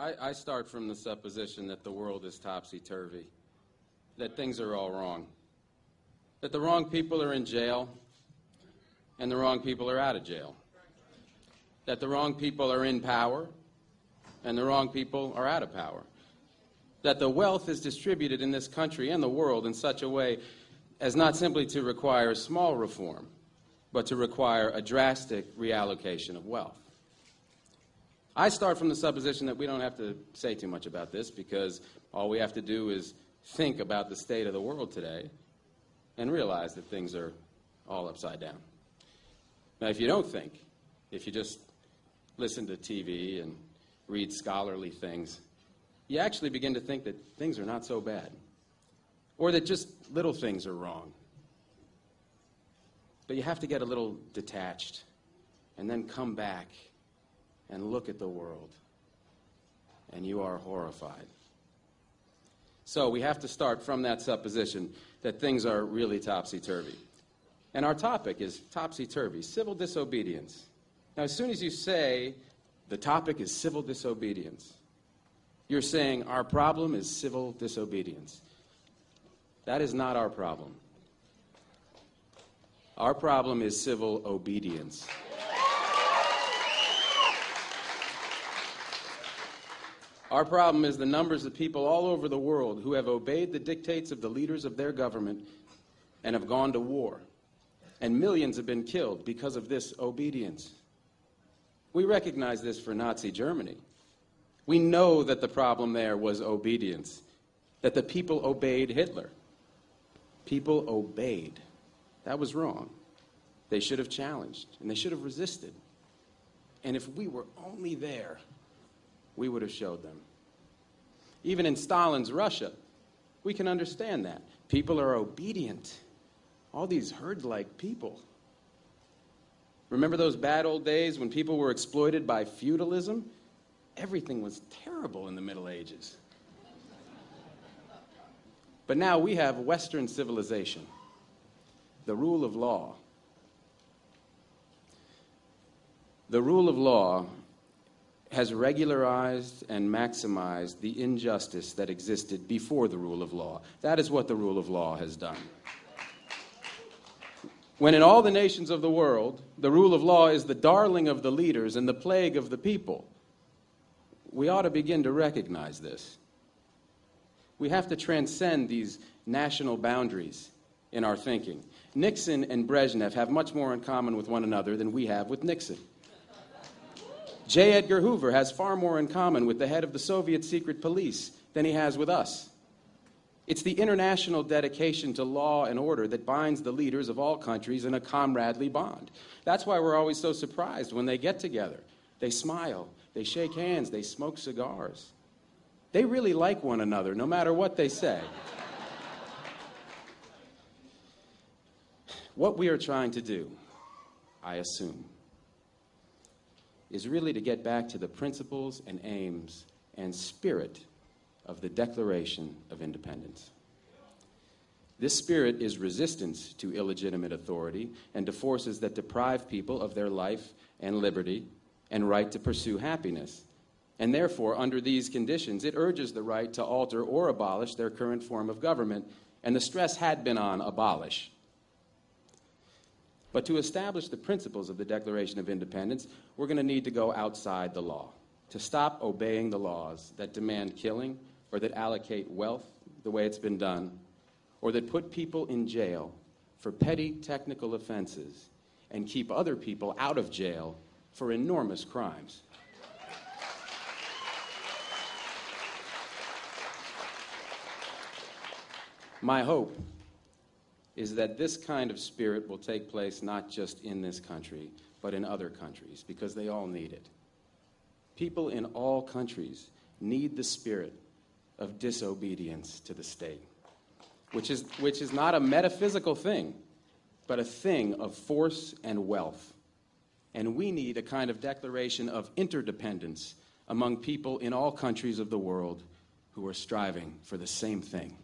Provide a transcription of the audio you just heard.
I start from the supposition that the world is topsy-turvy, that things are all wrong, that the wrong people are in jail and the wrong people are out of jail, that the wrong people are in power and the wrong people are out of power, that the wealth is distributed in this country and the world in such a way as not simply to require small reform, but to require a drastic reallocation of wealth. I start from the supposition that we don't have to say too much about this because all we have to do is think about the state of the world today and realize that things are all upside down. Now, if you don't think, if you just listen to TV and read scholarly things, you actually begin to think that things are not so bad, or that just little things are wrong. But you have to get a little detached and then come back and look at the world, and you are horrified. So we have to start from that supposition that things are really topsy-turvy. And our topic is topsy-turvy, civil disobedience. Now, as soon as you say the topic is civil disobedience, you're saying our problem is civil disobedience. That is not our problem. Our problem is civil obedience. Our problem is the numbers of people all over the world who have obeyed the dictates of the leaders of their government and have gone to war. And millions have been killed because of this obedience. We recognize this for Nazi Germany. We know that the problem there was obedience, that the people obeyed Hitler. People obeyed. That was wrong. They should have challenged, and they should have resisted. And if we were only there, we would have showed them. Even in Stalin's Russia, we can understand that. People are obedient. All these herd-like people. Remember those bad old days when people were exploited by feudalism? Everything was terrible in the Middle Ages. But now we have Western civilization, the rule of law. The rule of law has regularized and maximized the injustice that existed before the rule of law. That is what the rule of law has done. When in all the nations of the world, the rule of law is the darling of the leaders and the plague of the people, we ought to begin to recognize this. We have to transcend these national boundaries in our thinking. Nixon and Brezhnev have much more in common with one another than we have with Nixon. J. Edgar Hoover has far more in common with the head of the Soviet secret police than he has with us. It's the international dedication to law and order that binds the leaders of all countries in a comradely bond. That's why we're always so surprised when they get together. They smile, they shake hands, they smoke cigars. They really like one another, no matter what they say. What we are trying to do, I assume, is really to get back to the principles and aims and spirit of the Declaration of Independence. This spirit is resistance to illegitimate authority and to forces that deprive people of their life and liberty and right to pursue happiness. And therefore, under these conditions, it urges the right to alter or abolish their current form of government, and the stress had been on abolish. But to establish the principles of the Declaration of Independence, we're going to need to go outside the law, to stop obeying the laws that demand killing or that allocate wealth the way it's been done, or that put people in jail for petty technical offenses and keep other people out of jail for enormous crimes. My hope is that this kind of spirit will take place not just in this country, but in other countries, because they all need it. People in all countries need the spirit of disobedience to the state, which is not a metaphysical thing, but a thing of force and wealth. And we need a kind of declaration of interdependence among people in all countries of the world who are striving for the same thing.